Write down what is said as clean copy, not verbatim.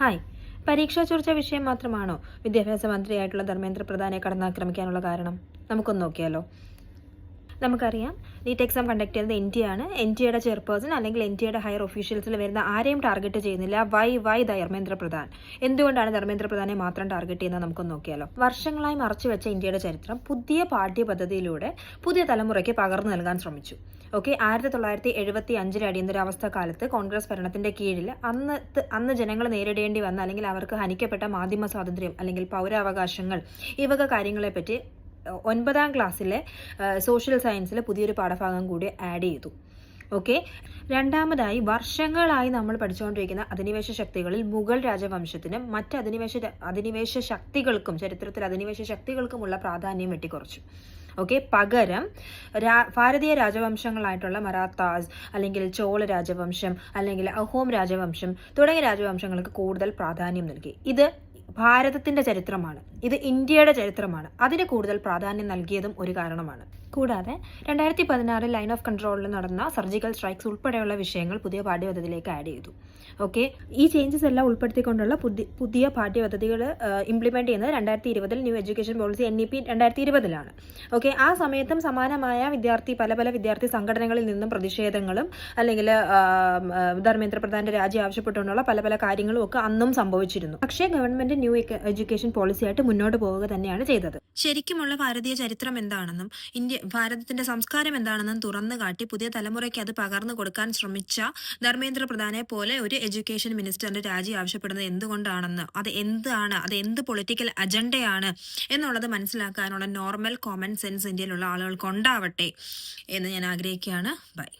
Hi. പരീക്ഷാ ചോർച്ച വിഷയം മാത്രമാണോ വിദ്യാഭ്യാസ മന്ത്രിയായിട്ടുള്ള ധർമ്മേന്ദ്ര പ്രധാനെ കടന്നാക്രമിക്കാനുള്ള കാരണം? നമുക്കൊന്ന് നോക്കിയാലോ. നമുക്കറിയാം, നീറ്റ് എക്സാം കണ്ടക്ട് ചെയ്യുന്നത് NTA NTAയുടെ ചെയർപേഴ്സൺ അല്ലെങ്കിൽ NTAയുടെ ഹയർ ഒഫീഷ്യൽസിൽ വരുന്ന ആരെയും ടാർഗറ്റ് ചെയ്യുന്നില്ല. വൈ ധർമ്മേന്ദ്ര പ്രധാൻ? എന്തുകൊണ്ടാണ് ധർമ്മേന്ദ്ര പ്രധാനെ മാത്രം ടാർഗറ്റ് ചെയ്യുന്നത്? നമുക്കൊന്ന് നോക്കിയാലോ. വർഷങ്ങളായി മറച്ചുവെച്ച ഇന്ത്യയുടെ ചരിത്രം പുതിയ പാഠ്യപദ്ധതിയിലൂടെ പുതിയ തലമുറയ്ക്ക് പകർന്നു നൽകാൻ ശ്രമിച്ചു. 1975 അടിയന്തരാവസ്ഥ കാലത്ത് കോൺഗ്രസ് ഭരണത്തിന്റെ കീഴിൽ അന്ന് ജനങ്ങൾ നേരിടേണ്ടി വന്ന അല്ലെങ്കിൽ അവർക്ക് ഹനിക്കപ്പെട്ട മാധ്യമ സ്വാതന്ത്ര്യം അല്ലെങ്കിൽ പൗരാവകാശങ്ങൾ ഈ വക കാര്യങ്ങളെപ്പറ്റി 9ാം ക്ലാസ്സിലെ സോഷ്യൽ സയൻസിൽ പുതിയൊരു പാഠഭാഗം കൂടി ആഡ് ചെയ്തു. രണ്ടാമതായി, വർഷങ്ങളായി നമ്മൾ പഠിച്ചുകൊണ്ടിരിക്കുന്ന അധിനിവേശ ശക്തികളിൽ മുഗൾ രാജവംശത്തിനും മറ്റ് അധിനിവേശ ശക്തികൾക്കും ചരിത്രത്തിൽ അധിനിവേശ ശക്തികൾക്കുമുള്ള പ്രാധാന്യം വെട്ടിക്കുറച്ചു. പകരം ഭാരതീയ രാജവംശങ്ങളായിട്ടുള്ള മറാത്താസ് അല്ലെങ്കിൽ ചോള രാജവംശം അല്ലെങ്കിൽ അഹോം രാജവംശം തുടങ്ങിയ രാജവംശങ്ങൾക്ക് കൂടുതൽ പ്രാധാന്യം നൽകി. ഇത് ഭാരതത്തിന്റെ ചരിത്രമാണ്, ഇത് ഇന്ത്യയുടെ ചരിത്രമാണ്. അതിന് കൂടുതൽ പ്രാധാന്യം നൽകിയതും ഒരു കാരണമാണ്. കൂടാതെ 2016 ലൈൻ ഓഫ് കൺട്രോളിൽ നടന്ന സർജിക്കൽ സ്ട്രൈക്സ് ഉൾപ്പെടെയുള്ള വിഷയങ്ങൾ പുതിയ പാഠ്യപദ്ധതിയിലേക്ക് ആഡ് ചെയ്തു. ഈ ചേഞ്ചസ് എല്ലാം ഉൾപ്പെടുത്തിക്കൊണ്ടുള്ള പുതിയ പാഠ്യപദ്ധതികൾ ഇംപ്ലിമെന്റ് ചെയ്യുന്നത് 2020 ന്യൂ എഡ്യൂക്കേഷൻ പോളിസി NEP 2020 ആ സമയത്തും സമാനമായ പല വിദ്യാർത്ഥി സംഘടനകളിൽ നിന്നും പ്രതിഷേധങ്ങളും അല്ലെങ്കിൽ ധർമ്മേന്ദ്ര പ്രധാന്റെ രാജി ആവശ്യപ്പെട്ടുകൊണ്ടുള്ള പല കാര്യങ്ങളും ഒക്കെ അന്നും സംഭവിച്ചിരുന്നു. പക്ഷേ ഗവൺമെന്റ് ന്യൂ എഡ്യൂക്കേഷൻ പോളിസിയായിട്ട് മുന്നോട്ട് പോവുക തന്നെയാണ് ചെയ്തത്. ശരിക്കുമുള്ള ഭാരതീയ ചരിത്രം എന്താണെന്നും ഭാരതത്തിന്റെ സംസ്കാരം എന്താണെന്നും തുറന്നു കാട്ടി പുതിയ തലമുറയ്ക്ക് അത് പകർന്നു കൊടുക്കാൻ ശ്രമിച്ച ധർമ്മേന്ദ്ര പ്രധാനെ പോലെ ഒരു എഡ്യൂക്കേഷൻ മിനിസ്റ്ററിന്റെ രാജി ആവശ്യപ്പെടുന്നത് എന്തുകൊണ്ടാണെന്ന്, അത് എന്ത് പൊളിറ്റിക്കൽ അജണ്ടയാണ് എന്നുള്ളത് മനസ്സിലാക്കാനുള്ള നോർമൽ കോമൺ സെൻസ് ഇന്ത്യയിലുള്ള ആളുകൾക്ക് ഉണ്ടാവട്ടെ എന്ന് ഞാൻ ആഗ്രഹിക്കുകയാണ്. ബൈ.